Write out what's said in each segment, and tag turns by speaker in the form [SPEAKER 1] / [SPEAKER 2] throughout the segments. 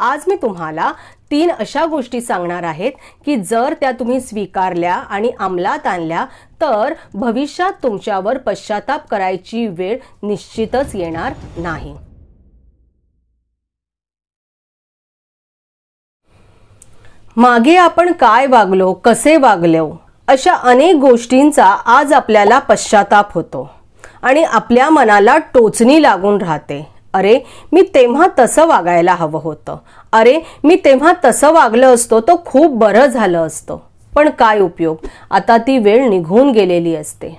[SPEAKER 1] आज मी तुम्हाला 3 अशा गोष्टी सांगणार आहेत की जर त्या तुम्ही स्वीकारल्या आणि अंमलात आणल्या तर भविष्यात तुमच्यावर पश्चाताप करायची वेळ निश्चितच येणार नाही। मागे आपण काय वागलो, कसे वागलो, अशा अनेक गोष्टींचा आज आपल्याला पश्चाताप होतो आणि आपल्या मनाला टोचणी लागून राहते। अरे मी तेव्हा तसं वागायला हवं होतं, अरे मी तेव्हा तसं वागलं असतो तर खूप बरं झालं असतं। पण काय उपयोग, आता ती वेळ निघून गेलेली असते।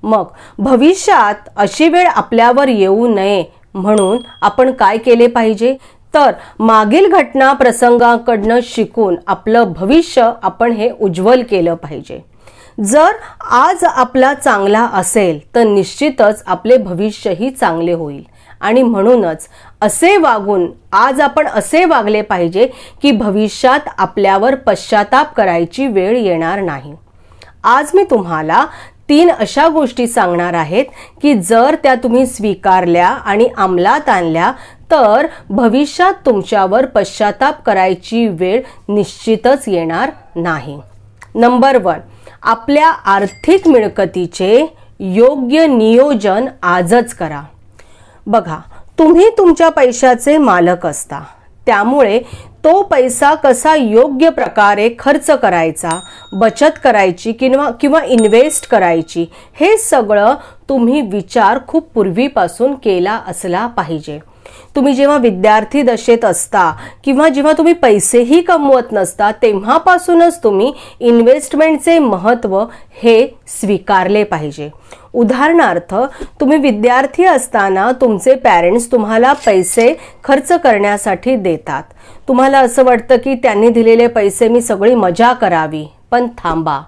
[SPEAKER 1] मग भविष्यात अशी वेळ आपल्यावर येऊ नये म्हणून आपण काय केले पाहिजे तर मागील घटना प्रसंगांकडून शिकून आपलं भविष्य आपण हे उज्ज्वल केलं पाहिजे। जर आज आपला चांगला असेल तर निश्चितच आपले भविष्यही चांगले होईल आणि म्हणूनच असे वागून आज आपण असे वागले पाहिजे की भविष्यात आपल्यावर पश्चाताप करायची वेळ येणार नाही। आज मी तुम्हाला 3 अशा गोष्टी सांगणार आहेत की जर त्या तुम्ही स्वीकारल्या आणि अंमलात आणल्या तर भविष्यात तुमच्यावर पश्चाताप करायची वेळ निश्चितच येणार नाही। नंबर 1, आपल्या आर्थिक मिळकतीचे योग्य नियोजन आजच करा। बघा, तुम्ही तुमच्या पैशाचे मालक असता, त्यामुळे तो पैसा कसा योग्य प्रकारे खर्च करायचा, बचत करायची किंवा इन्व्हेस्ट करायची, हे सगळं तुम्ही विचार खूप पूर्वीपासून केला असला पाहिजे। तुम्ही जेव्हा विद्यार्थी दशेत असता किंवा जेव्हा तुम्ही पैसेही कमवत नसता तेव्हापासूनच तुम्ही इन्व्हेस्टमेंटचे महत्त्व हे स्वीकारले पाहिजे। उदाहरणार्थ, तुम्ही विद्यार्थी असताना तुमचे पेरेंट्स तुम्हाला पैसे खर्च करण्यासाठी देतात। तुम्हाला असं वाटतं की त्यांनी दिलेले पैसे मी सगळी मजा करावी, पण थांबा,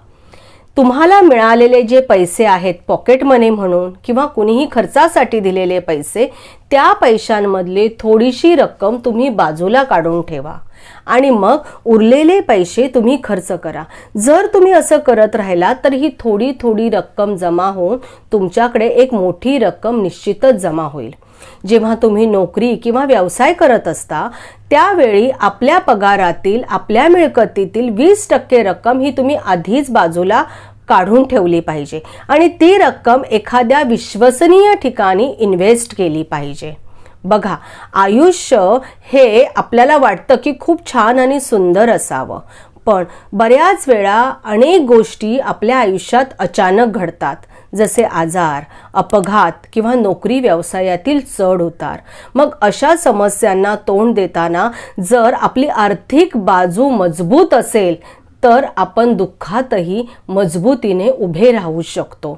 [SPEAKER 1] तुम्हाला मिळालेले जे पैसे आहेत पॉकेट मनी म्हणून किंवा कुणीही खर्चासाठी दिलेले पैसे, त्या पैशांमधली थोडीशी रक्कम तुम्ही बाजूला काढून ठेवा आणि मग उरलेले पैसे तुम्ही खर्च करा। जर तुम्ही असं करत राहिला तर ही थोडी थोडी रक्कम जमा होऊन तुमच्याकडे एक मोठी रक्कम निश्चितच जमा होईल। जेव्हा तुम्ही नोकरी किंवा व्यवसाय करत असता त्यावेळी आपल्या पगारातील आपल्या मिळकतीतील 20% रक्कम ही तुम्ही आधीच बाजूला काढून ठेवली पाहिजे आणि ती रक्कम एखाद्या विश्वसनीय ठिकाणी इन्व्हेस्ट केली पाहिजे। बघा, आयुष्य हे आपल्याला वाटतं की खूप छान आणि सुंदर असावं, पण बऱ्याच वेळा अनेक गोष्टी आपल्या आयुष्यात अचानक घडतात, जसे आजार, अपघात किंवा नोकरी व्यवसायातील चढ उतार। मग अशा समस्यांना तोंड देताना जर आपली आर्थिक बाजू मजबूत असेल तर आपण दुःखातही मजबूतीने उभे राहू शकतो।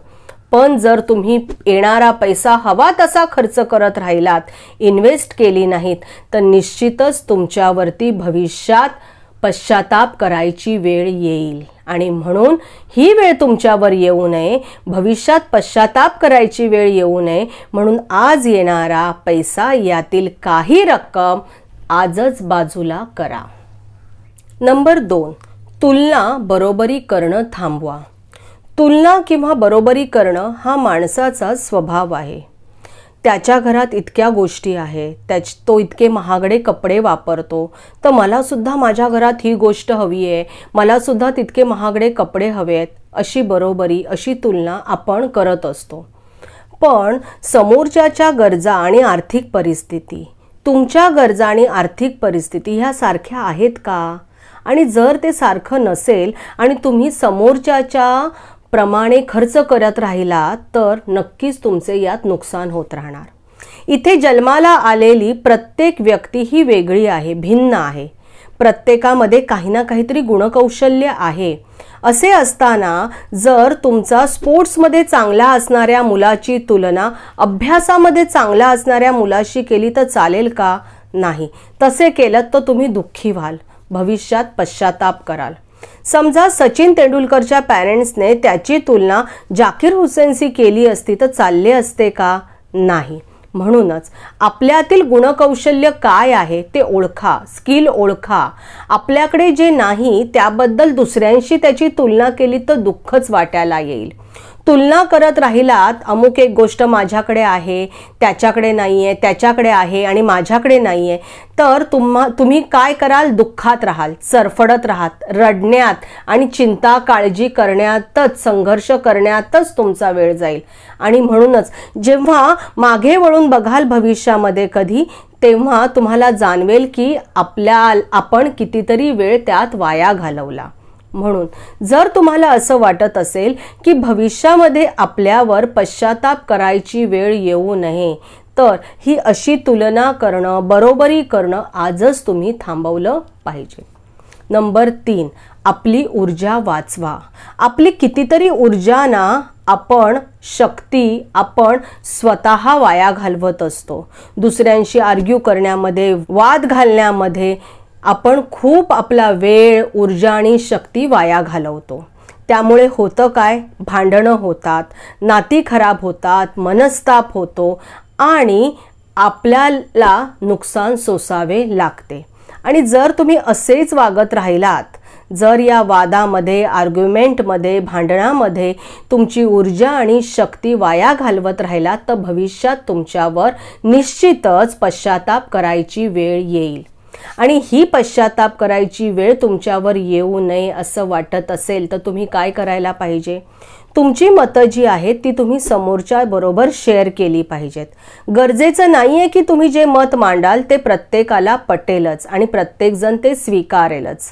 [SPEAKER 1] पण जर तुम्ही येणारा पैसा हवा तसा खर्च करत राहिलात, इन्व्हेस्ट केली नाहीत, तर निश्चितच तुमच्यावरती भविष्यात पश्चाताप करायची वेळ येईल आणि म्हणून ही वेळ तुमच्यावर येऊ नये, भविष्यात पश्चाताप करायची वेळ येऊ नये म्हणून आज येणारा पैसा यातील काही रक्कम आजच बाजूला करा। नंबर 2, तुलना बरोबरी करणं थांबवा। तुलना किंवा बरोबरी करणं हा माणसाचा स्वभाव आहे। त्याच्या घरात इतक्या गोष्टी आहेत, तो इतके महागडे कपडे वापरतो, तर मला सुद्धा माझ्या घरात ही गोष्ट हवी आहे, मला सुद्धा तितके महागडे कपडे हवेत, अशी बरोबरी, अशी तुलना आपण करत असतो। पण समोरच्याच्या गरजा आणि आर्थिक परिस्थिती, तुमच्या गरजा आणि आर्थिक परिस्थिती ह्या सारख्या आहेत का? आणि जर ते सारखं नसेल आणि तुम्ही समोरच्याच्या प्रमाणे खर्च करत राहिला तर नक्कीच तुमचे यात नुकसान होत राहणार। इथे जन्माला आलेली प्रत्येक व्यक्ती ही वेगळी आहे, भिन्न आहे। प्रत्येकामध्ये काही ना काहीतरी गुणकौशल्य आहे। असे असताना जर तुमचा स्पोर्ट्समध्ये चांगला असणाऱ्या मुलाची तुलना अभ्यासामध्ये चांगला असणाऱ्या मुलाशी केली तर चालेल का? नाही। तसे केलं तर तुम्ही दुःखी व्हाल, भविष्यात पश्चाताप कराल। समजा सचिन तेंडुलकरच्या पॅरेंट्सने त्याची तुलना जाकीर हुसेनशी केली असती तर चालले असते का? नाही। म्हणूनच आपल्यातील गुणकौशल्य काय आहे ते ओळखा, स्किल ओळखा। आपल्याकडे जे नाही त्याबद्दल दुसऱ्यांशी त्याची तुलना केली तर दुःखच वाटायला येईल। तुलना करत राहिलात, अमुक एक गोष्ट माझ्याकडे आहे, त्याच्याकडे नाहीये, त्याच्याकडे आहे आणि माझ्याकडे नाहीये, तर तुम्ही काय कराल? दुःखात राहाल, सरफडत राहात, रडण्यात आणि चिंता काळजी करण्यातच, संघर्ष करण्यातच तुमचा वेळ जाईल। आणि म्हणूनच जेव्हा मागे वळून बघाल भविष्यामध्ये कधी, तेव्हा तुम्हाला जाणवेल की आपण कितीतरी वेळ त्यात वाया घालवला। म्हणून जर तुम्हाला असं वाटत असेल की भविष्यामध्ये आपल्यावर पश्चाताप करायची वेळ येऊ नये, तर ही अशी तुलना करणं, बरोबरी करणं आजच तुम्ही थांबवलं पाहिजे। नंबर 3, आपली ऊर्जा वाचवा। आपली कितीतरी ऊर्जा ना, आपण शक्ती आपण स्वतः वाया घालवत असतो। दुसऱ्यांशी आर्ग्यू करण्यामध्ये, वाद घालण्यामध्ये आपण खूप आपला वेळ, ऊर्जा आणि शक्ती वाया घालवतो। त्यामुळे होतं काय? भांडणं होतात, नाती खराब होतात, मनस्ताप होतो आणि आपल्याला नुकसान सोसावे लागते। आणि जर तुम्ही असेच वागत राहिलात, जर या वादामध्ये, आर्ग्युमेंटमध्ये, भांडणामध्ये तुमची ऊर्जा आणि शक्ती वाया घालवत राहिलात, तर भविष्यात तुमच्यावर निश्चितच पश्चाताप करायची वेळ येईल। आणि ही पश्चाताप करायची वेळ तुमच्यावर येऊ नये असं वाटत असेल तर तुम्ही काय करायला पाहिजे? तुमची मतं जी आहेत ती तुम्ही समोरच्या बरोबर शेअर केली पाहिजेत। गरजेचं नाहीये की तुम्ही जे मत मांडाल ते प्रत्येकाला पटेलच आणि प्रत्येकजण ते स्वीकारेलच।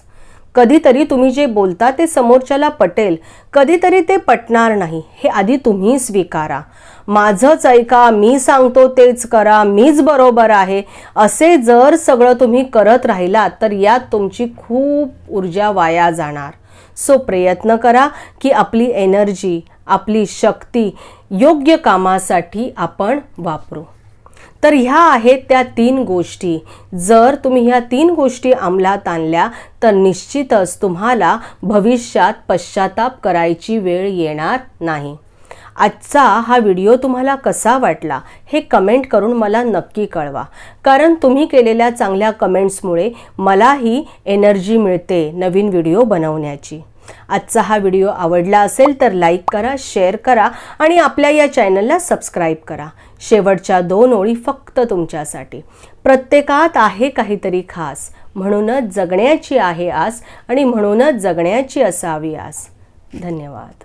[SPEAKER 1] कधीतरी तुम्ही जे बोलता ते समोरच्याला पटेल, कधीतरी ते पटणार नाही, हे आधी तुम्ही स्वीकारा। माझंच ऐका, मी सांगतो तेच करा, मीच बरोबर आहे, असे जर सगळं तुम्ही करत राहिलात तर यात तुमची खूप ऊर्जा वाया जाणार। सो प्रयत्न करा की आपली एनर्जी, आपली शक्ती योग्य कामासाठी आपण वापरू। तर ह्या आहेत त्या 3 गोष्टी। जर तुम्ही ह्या 3 गोष्टी अंमलात आणल्या तर निश्चितच तुम्हाला भविष्यात पश्चाताप करायची वेळ येणार नाही। आजचा हा व्हिडिओ तुम्हाला कसा वाटला हे कमेंट करून मला नक्की कळवा, कारण तुम्ही केलेल्या चांगल्या कमेंट्समुळे मलाही एनर्जी मिळते नवीन व्हिडिओ बनवण्याची। आजचा हा व्हिडिओ आवडला असेल तर लाईक करा, शेअर करा आणि आपल्या या चॅनलला सबस्क्राईब करा। शेवटच्या 2 ओळी फक्त तुमच्यासाठी। प्रत्येकात आहे काहीतरी खास, म्हणूनच जगण्याची आहे आस आणि म्हणूनच जगण्याची असावी आस। धन्यवाद।